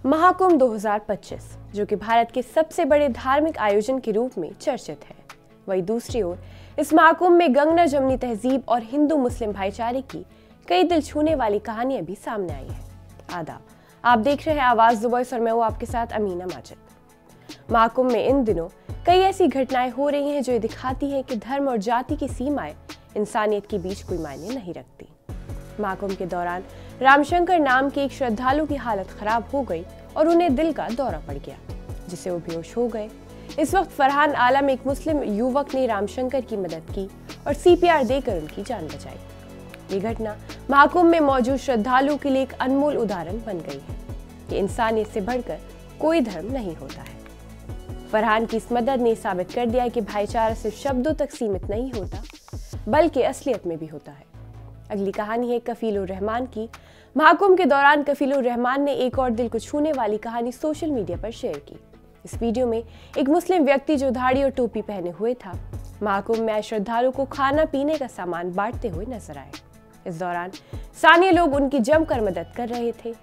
महाकुंभ 2025, जो कि भारत के सबसे बड़े धार्मिक आयोजन के रूप में चर्चित है। वहीं दूसरी ओर इस महाकुंभ में गंगा जमुनी तहजीब और हिंदू मुस्लिम भाईचारे की कई दिल छूने वाली कहानियां भी सामने आई है। आदाब, आप देख रहे हैं आवाज द वॉइस और मैं हूं आपके साथ अमीना माजिद। महाकुंभ में इन दिनों कई ऐसी घटनाएं हो रही हैं जो ये दिखाती हैं कि धर्म और जाति की सीमाएं इंसानियत के बीच कोई मायने नहीं रखती। महाकुंभ के दौरान रामशंकर नाम के एक श्रद्धालु की हालत खराब हो गई और उन्हें दिल का दौरा पड़ गया, जिससे वो बेहोश हो गए। इस वक्त फरहान आलम एक मुस्लिम युवक ने रामशंकर की मदद की और सीपीआर देकर उनकी जान बचाई। ये घटना महाकुंभ में मौजूद श्रद्धालुओं के लिए एक अनमोल उदाहरण बन गई है कि इंसानियत से बढ़कर कोई धर्म नहीं होता है। फरहान की इस मदद ने साबित कर दिया कि भाईचारा सिर्फ शब्दों तक सीमित नहीं होता, बल्कि असलियत में भी होता है। अगली कहानी है कफीलुर रहमान की। महाकुंभ के दौरान कफीलुर रहमान ने एक और दिल को छूने वाली कहानी सोशल मीडिया पर शेयर की। इस वीडियो में एक मुस्लिम व्यक्ति जो दाढ़ी और टोपी पहने हुए था, महाकुंभ में आए श्रद्धालुओं को खाना पीने का सामान बांटते हुए नजर आए। इस दौरान स्थानीय लोग उनकी जमकर मदद कर रहे थे।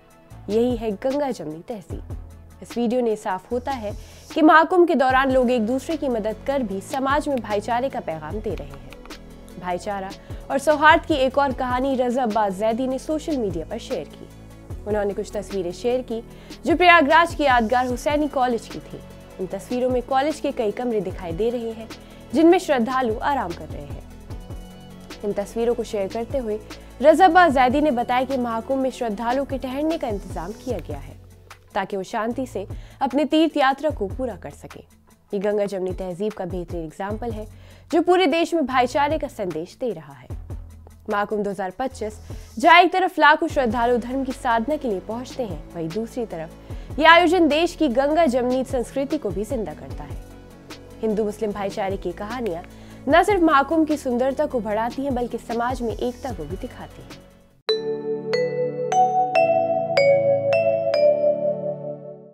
यही है गंगा जमुनी तहजीब। इस वीडियो ने साफ होता है कि महाकुंभ के दौरान लोग एक दूसरे की मदद कर भी समाज में भाईचारे का पैगाम दे रहे हैं। भाईचारा और सौहार्द की एक और कहानी रज़ा अब्बास ज़ैदी ने सोशल मीडिया पर शेयर की। उन्होंने कुछ तस्वीरें शेयर की जो प्रयागराज की यादगार हुसैनी कॉलेज की थी। इन तस्वीरों में कॉलेज के कई कमरे दिखाई दे रहे हैं जिनमें श्रद्धालु आराम कर रहे हैं। इन तस्वीरों को शेयर करते हुए रज़ा अब्बास ज़ैदी ने बताया कि महाकुंभ में श्रद्धालुओं के ठहरने का इंतजाम किया गया है ताकि वो शांति से अपने तीर्थ यात्रा को पूरा कर सके। ये गंगा जमुनी तहजीब का बेहतरीन एग्जाम्पल है जो पूरे देश में भाईचारे का संदेश दे रहा है। महाकुंभ 2025 जहाँ एक तरफ लाखों श्रद्धालु धर्म की साधना के लिए पहुंचते हैं, वहीं दूसरी तरफ ये आयोजन देश की गंगा जमुनी संस्कृति को भी जिंदा करता है। हिंदू मुस्लिम भाईचारे की कहानियां न सिर्फ महाकुंभ की सुंदरता को बढ़ाती हैं, बल्कि समाज में एकता को भी दिखाती हैं।